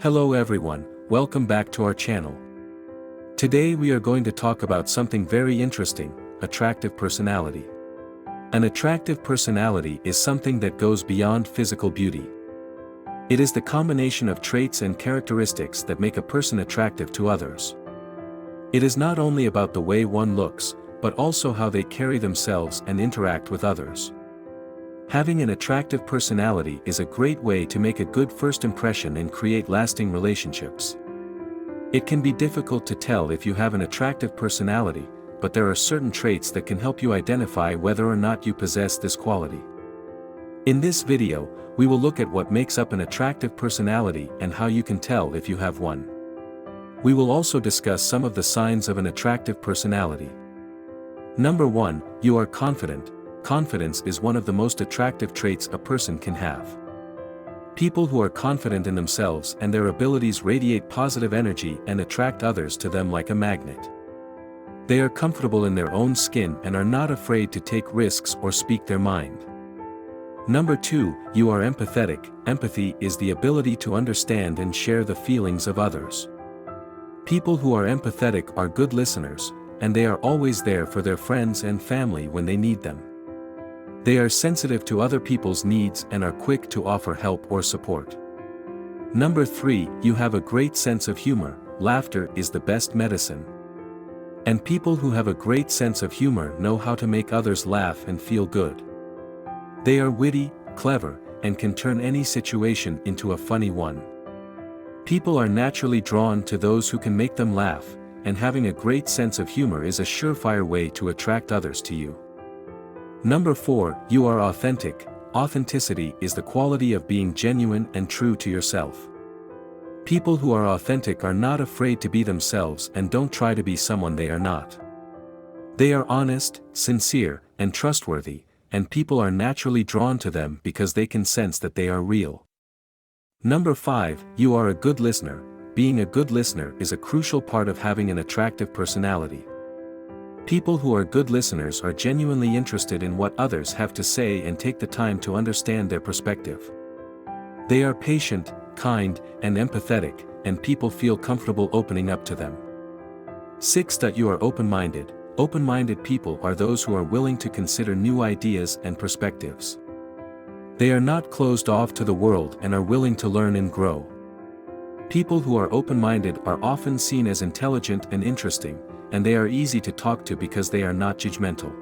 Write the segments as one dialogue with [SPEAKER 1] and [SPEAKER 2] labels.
[SPEAKER 1] Hello everyone, welcome back to our channel. Today we are going to talk about something very interesting, attractive personality. An attractive personality is something that goes beyond physical beauty. It is the combination of traits and characteristics that make a person attractive to others. It is not only about the way one looks, but also how they carry themselves and interact with others. Having an attractive personality is a great way to make a good first impression and create lasting relationships. It can be difficult to tell if you have an attractive personality, but there are certain traits that can help you identify whether or not you possess this quality. In this video, we will look at what makes up an attractive personality and how you can tell if you have one. We will also discuss some of the signs of an attractive personality. Number 1, you are confident. Confidence is one of the most attractive traits a person can have. People who are confident in themselves and their abilities radiate positive energy and attract others to them like a magnet. They are comfortable in their own skin and are not afraid to take risks or speak their mind. Number 2, you are empathetic. Empathy is the ability to understand and share the feelings of others. People who are empathetic are good listeners, and they are always there for their friends and family when they need them. They are sensitive to other people's needs and are quick to offer help or support. Number 3, you have a great sense of humor. Laughter is the best medicine. And people who have a great sense of humor know how to make others laugh and feel good. They are witty, clever, and can turn any situation into a funny one. People are naturally drawn to those who can make them laugh, and having a great sense of humor is a surefire way to attract others to you. Number 4, you are authentic. Authenticity is the quality of being genuine and true to yourself. People who are authentic are not afraid to be themselves and don't try to be someone they are not. They are honest, sincere, and trustworthy, and people are naturally drawn to them because they can sense that they are real. Number 5, you are a good listener. Being a good listener is a crucial part of having an attractive personality. People who are good listeners are genuinely interested in what others have to say and take the time to understand their perspective. They are patient, kind, and empathetic, and people feel comfortable opening up to them. 6. You are open-minded. Open-minded people are those who are willing to consider new ideas and perspectives. They are not closed off to the world and are willing to learn and grow. People who are open-minded are often seen as intelligent and interesting, and they are easy to talk to because they are not judgmental.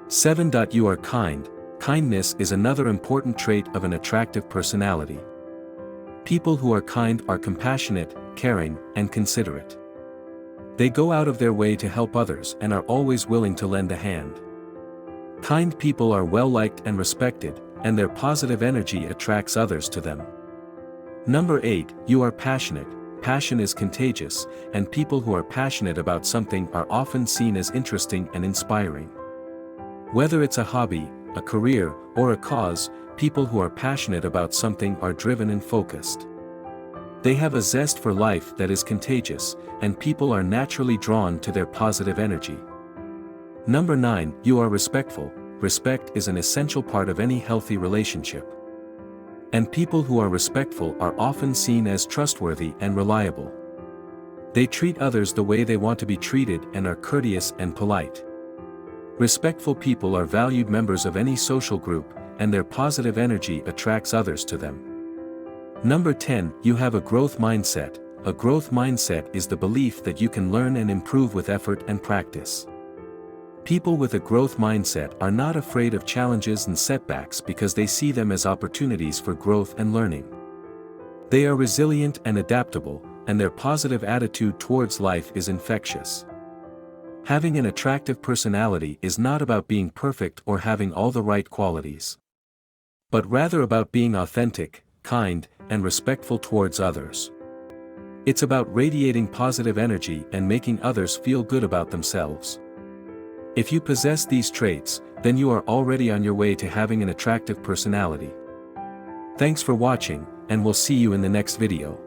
[SPEAKER 1] 7. You are kind. Kindness is another important trait of an attractive personality. People who are kind are compassionate, caring, and considerate. They go out of their way to help others and are always willing to lend a hand. Kind people are well-liked and respected, and their positive energy attracts others to them. Number 8, you are passionate. Passion is contagious, and people who are passionate about something are often seen as interesting and inspiring. Whether it's a hobby, a career, or a cause, people who are passionate about something are driven and focused. They have a zest for life that is contagious, and people are naturally drawn to their positive energy. Number 9, you are respectful. Respect is an essential part of any healthy relationship. And people who are respectful are often seen as trustworthy and reliable. They treat others the way they want to be treated and are courteous and polite. Respectful people are valued members of any social group, and their positive energy attracts others to them. Number 10, you have a growth mindset. A growth mindset is the belief that you can learn and improve with effort and practice. People with a growth mindset are not afraid of challenges and setbacks because they see them as opportunities for growth and learning. They are resilient and adaptable, and their positive attitude towards life is infectious. Having an attractive personality is not about being perfect or having all the right qualities, but rather about being authentic, kind, and respectful towards others. It's about radiating positive energy and making others feel good about themselves. If you possess these traits, then you are already on your way to having an attractive personality. Thanks for watching, and we'll see you in the next video.